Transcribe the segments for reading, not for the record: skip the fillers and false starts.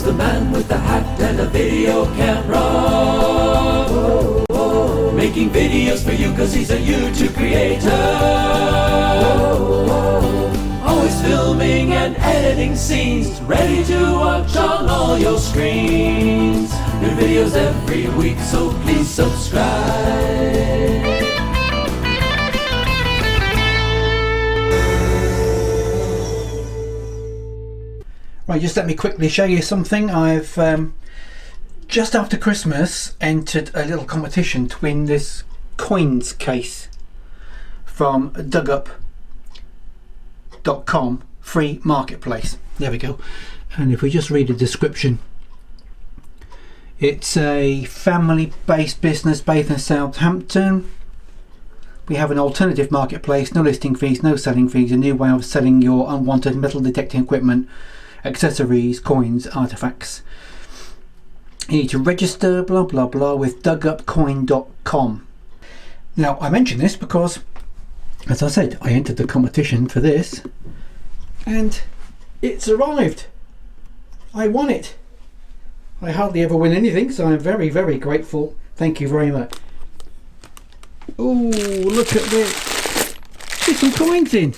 was the man with the hat and a video camera, making videos for you cause he's a YouTube creator. Always filming and editing scenes, ready to watch on all your screens. New videos every week, so please subscribe. Right, just let me quickly show you something. I've just after Christmas entered a little competition to win this coins case from dugup.com free marketplace. There we go. And if we just read the description, it's a family-based business based in Southampton. We have an alternative marketplace, no listing fees, no selling fees, a new way of selling your unwanted metal detecting equipment, accessories, coins, artifacts. You need to register, blah blah blah, with dugupcoin.com. Now I mention this because, as I said, I entered the competition for this and it's arrived. I won it. I hardly ever win anything, so I'm very, very grateful. Thank you very much. Oh, look at this. There's some coins in.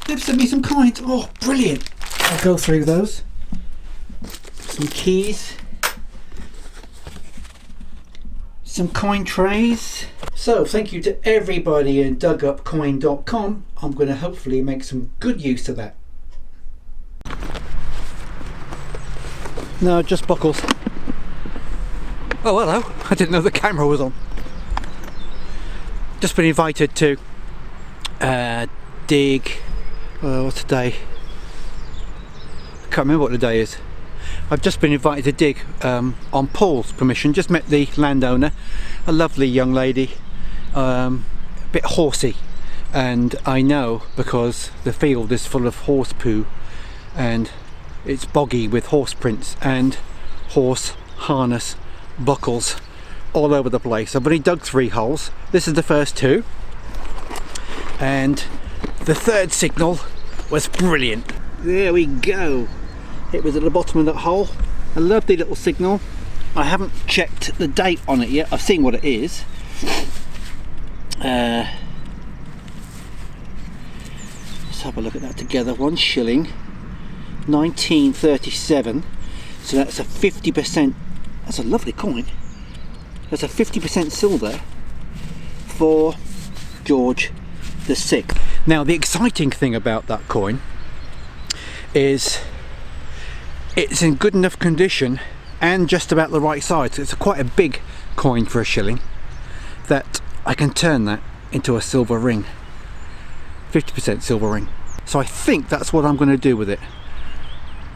They've sent me some coins. Oh, brilliant. I'll go through those. Some keys. Some coin trays. So, thank you to everybody in dugupcoin.com. I'm going to hopefully make some good use of that. No, just buckles. Oh, hello. I didn't know the camera was on. Just been invited to dig. What's the day? I can't remember what the day is. I've just been invited to dig on Paul's permission. Just met the landowner, a lovely young lady, a bit horsey, and I know because the field is full of horse poo and it's boggy with horse prints and horse harness buckles all over the place. I've only dug 3 holes. This is the first 2, and the third signal was brilliant. There we go. It was at the bottom of that hole. A lovely little signal. I haven't checked the date on it yet. I've seen what it is. Let's have a look at that together. 1 shilling, 1937. So that's a 50%. That's a lovely coin. That's a 50% silver for George VI. Now the exciting thing about that coin is it's in good enough condition and just about the right size. It's quite a big coin for a shilling, that I can turn that into a silver ring, 50% silver ring. So I think that's what I'm going to do with it.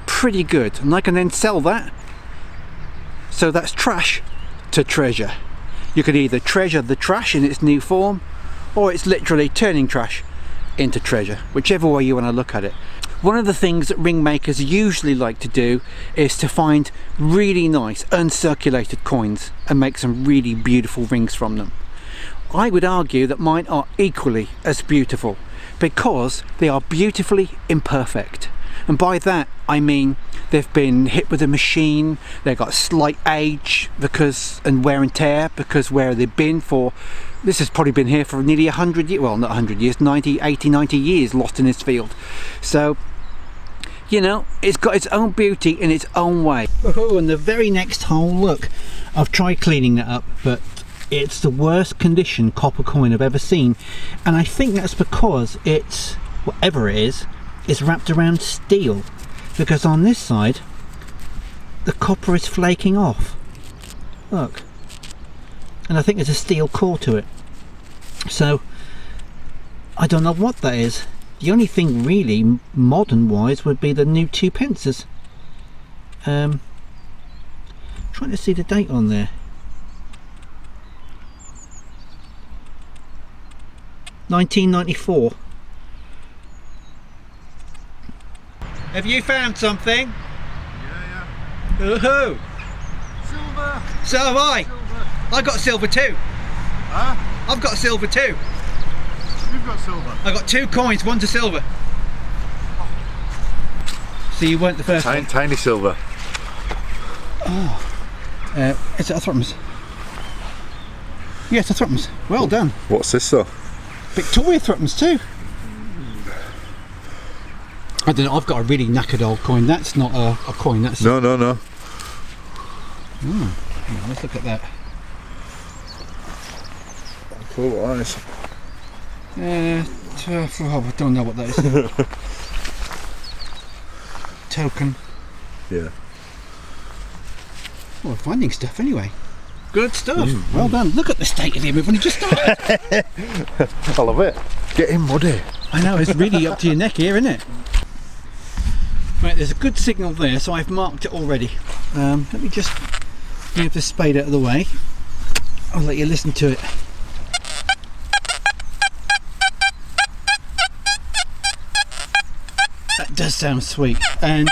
Pretty good. And I can then sell that. So that's trash to treasure. You could either treasure the trash in its new form, or it's literally turning trash into treasure, whichever way you want to look at it. One of the things that ring makers usually like to do is to find really nice uncirculated coins and make some really beautiful rings from them. I would argue that mine are equally as beautiful because they are beautifully imperfect. And by that I mean they've been hit with a machine, they've got slight age and wear and tear because where they've been for, this has probably been here for nearly 100 years, well not 100 years, 90, 80, 90 years lost in this field. So, you know, it's got its own beauty in its own way. Oh, and the very next hole, look, I've tried cleaning that up, but it's the worst condition copper coin I've ever seen. And I think that's because it's, whatever it is wrapped around steel, because on this side the copper is flaking off, look, and I think there's a steel core to it. So I don't know what that is. The only thing really modern wise would be the new 2 pences. Trying to see the date on there. 1994. Have you found something? Yeah. Woohoo! Silver! So have I! Silver. I got silver too! Huh? I've got silver too! You've got silver? I got 2 coins, one's a silver. So you weren't the first Tiny, one. tiny silver. Is it a threepence? Yes, a threepence. Well done. What's this though? Victoria threepence too. I don't know, I've got a really knackered old coin. That's not a coin, that's No. Oh, let's look at that. Cool eyes. I don't know what that is. Token. Yeah. Well, we're finding stuff anyway. Good stuff. Well done. Look at the state of the image when you just started. I love it. Getting muddy. I know, it's really up to your neck here, isn't it? Right, there's a good signal there, so I've marked it already. Let me just move the spade out of the way. I'll let you listen to it. That does sound sweet. And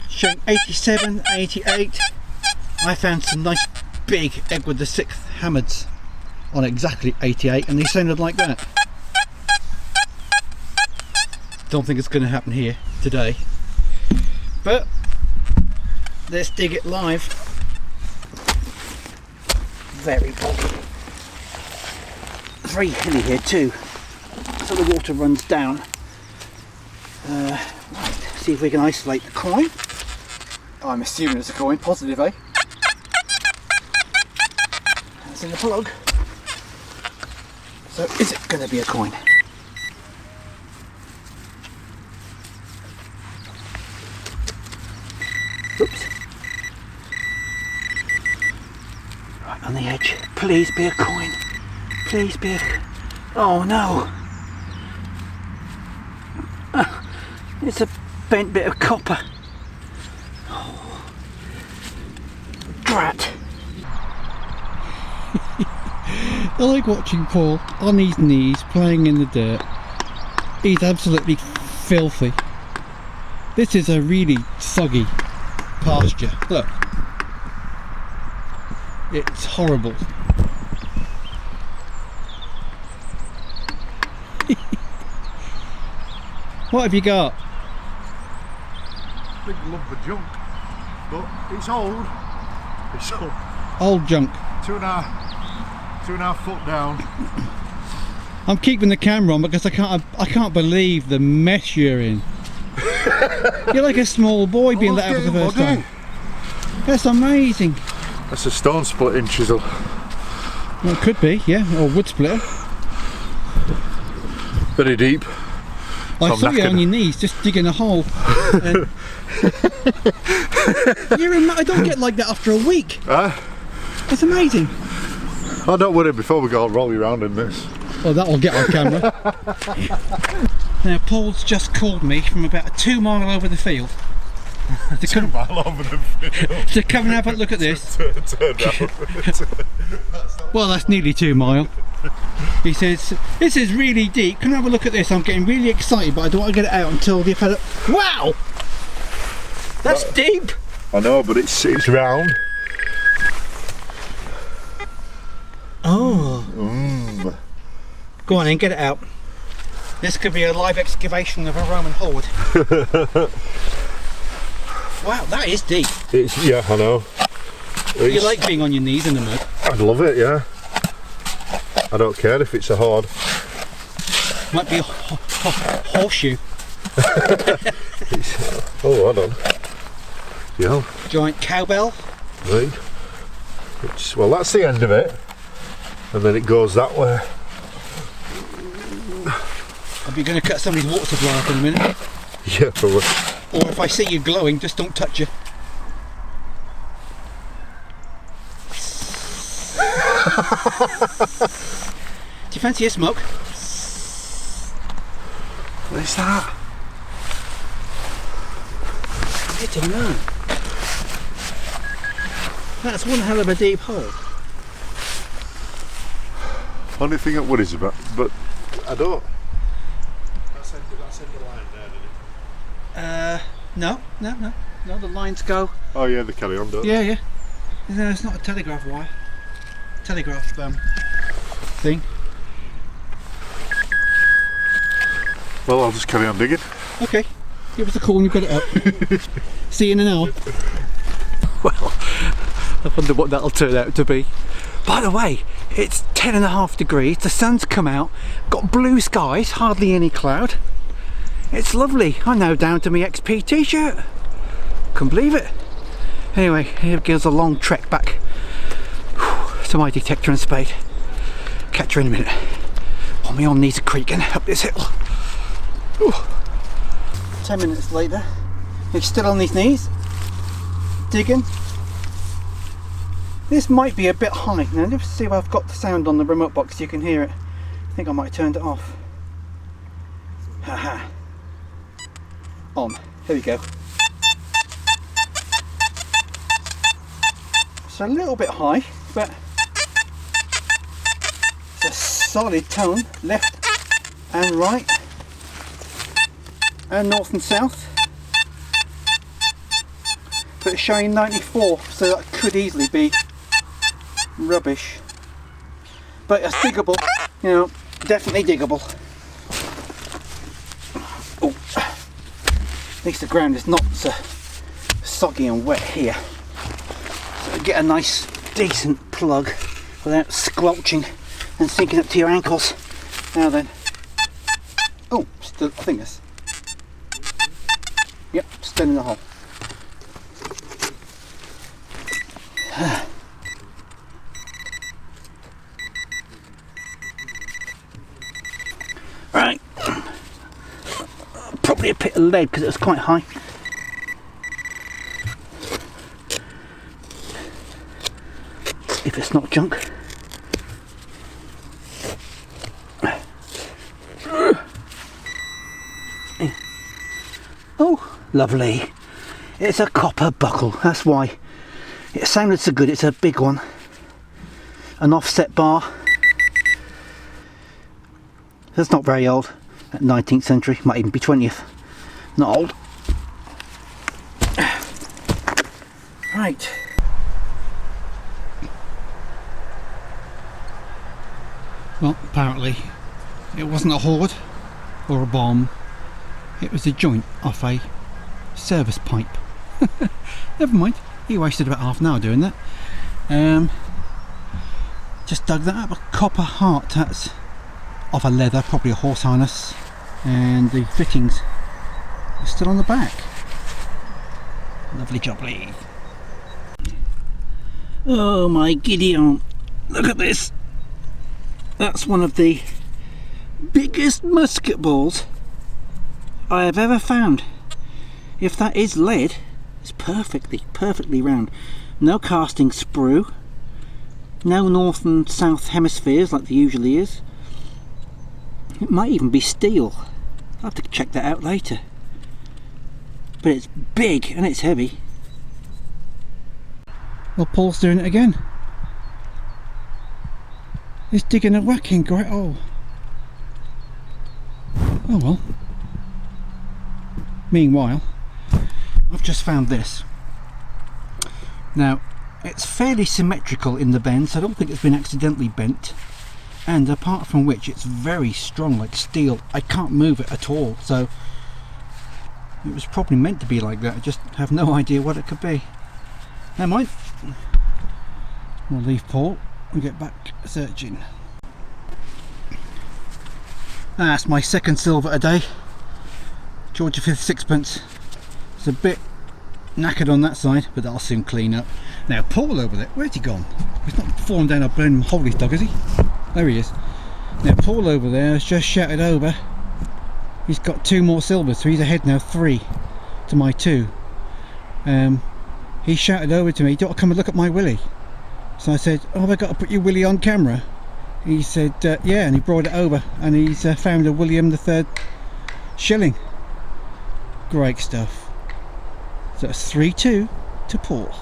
showing 87, 88. I found some nice big Edward VI hammers on exactly 88, and they sounded like that. Don't think it's going to happen here today, but let's dig it live. Very boggy. Very hilly here too, so the water runs down. Right, see if we can isolate the coin. I'm assuming it's a coin, positive, eh? That's in the plug. So is it going to be a coin? Oops. Right on the edge. Please be a coin. Please be a... Oh no. It's a bent bit of copper. Oh. Drat. I like watching Paul on his knees playing in the dirt. He's absolutely filthy. This is a really soggy pasture. Look. It's horrible. What have you got? Big lump of junk, but it's old. It's old. Old junk. 2.5 foot down. I'm keeping the camera on because I can't believe the mess you're in. You're like a small boy being let out for the first time. That's amazing. That's a stone splitting chisel. Well, it could be, yeah, or wood splitter. Very deep. I saw you on your knees just digging a hole. And I don't get like that after a week. That's amazing. Oh, don't worry, before we go rolling around in this. Well, that'll get on camera. Now, Paul's just called me from about 2 mile over the field. To 2 mile over the field. To come and have a look at this. Turn down. Well, that's nearly 2 mile. He says, this is really deep. Can I have a look at this? I'm getting really excited, but I don't want to get it out until the fella... Wow! That's deep! I know, but it's round. Oh. Go on then, get it out. This could be a live excavation of a Roman hoard. Wow, that is deep. Yeah, I know. You like being on your knees in the mud? I'd love it, yeah. I don't care if it's a hoard. Might be a horseshoe. Oh, hold on. Yeah. Giant cowbell. Right. Well, that's the end of it. And then it goes that way. I'll be going to cut somebody's water supply off in a minute. Yeah, probably. Or if I see you glowing, just don't touch you. Do you fancy a smoke? What is that? I don't know. That's one hell of a deep hole. Only thing that worries about, but I don't. That's end the line there, did it? No, the lines go. Oh yeah, they carry on, don't they? Yeah. No, it's not a telegraph wire. Telegraph thing. Well, I'll just carry on digging. Okay. Give us a call when you've got it up. See you in an hour. Well, I wonder what that'll turn out to be. By the way, it's 10.5 degrees, the sun's come out, got blue skies, hardly any cloud. It's lovely. I'm now down to my XP t-shirt. Couldn't believe it. Anyway, here goes a long trek back to my detector and spade. Catch her in a minute. Oh, my arm needs a creaking up this hill. Whew. 10 minutes later, he's still on his knees, digging. This might be a bit high. Now let's see if I've got the sound on the remote box so you can hear it. I think I might have turned it off. Haha. On. Here we go. It's a little bit high, but it's a solid tone, left and right and north and south. But it's showing 94, so that could easily be rubbish. But it's diggable, you know, definitely diggable. Oh, at least the ground is not so soggy and wet here. So get a nice decent plug without squelching and sinking up to your ankles. Now then. Oh, still, I think it's, yep, still in the hole. Right, probably a bit of lead because it was quite high. If it's not junk. Oh, lovely. It's a copper buckle, that's why it sounded so good. It's a big one. An offset bar. That's not very old. At 19th century, might even be 20th. Not old. Right. Well, apparently it wasn't a hoard or a bomb. It was a joint off a service pipe. Never mind. He wasted about half an hour doing that. Just dug that up. A copper heart. That's of a leather, probably a horse harness, and the fittings are still on the back. Lovely jubbly. Oh my giddy aunt, look at this. That's one of the biggest musket balls I have ever found. If that is lead, it's perfectly round. No casting sprue, no north and south hemispheres like there usually is. It might even be steel. I'll have to check that out later. But it's big and it's heavy. Well, Paul's doing it again. He's digging a whacking great hole. Oh well. Meanwhile, I've just found this. Now, it's fairly symmetrical in the bend, so I don't think it's been accidentally bent. And apart from which, it's very strong, like steel. I can't move it at all, so it was probably meant to be like that. I just have no idea what it could be. Never mind. We'll leave Paul and get back searching. That's my second silver a day. George V sixpence. It's a bit knackered on that side, but that'll soon clean up. Now Paul over there, where's he gone? He's not fallen down a burning hole he's dug, is he? There he is. Now Paul over there has just shouted over. He's got 2 more silvers, so he's ahead now 3 to my 2. He shouted over to me, "Do you want to come and look at my willy?" So I said, "Oh, have I got to put your willy on camera?" He said, "Yeah," and he brought it over, and he's found a William III shilling. Great stuff. So that's 3-2 to Paul.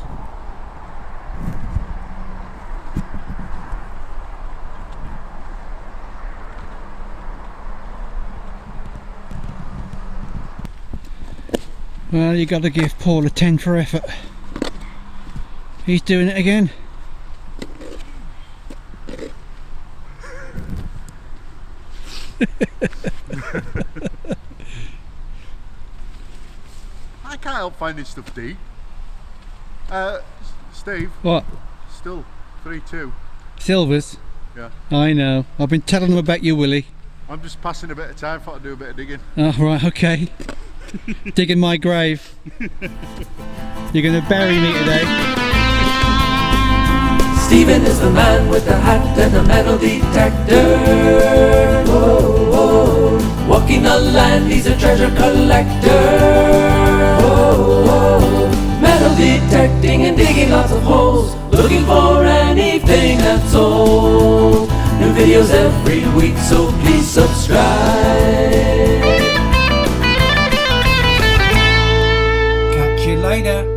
Well, you got to give Paul a 10 for effort. He's doing it again. can't help finding stuff, D. Steve. What? Still 3-2. Silvers? Yeah. I know. I've been telling them about you, Willie. I'm just passing a bit of time. Thought I'd do a bit of digging. Oh, right, okay. Digging my grave. You're going to bury me today. Stephen is the man with the hat and the metal detector. Whoa, whoa. Walking the land, he's a treasure collector. Whoa, whoa. Metal detecting and digging lots of holes, looking for anything that's old. New videos every week, so please subscribe. Catch you later.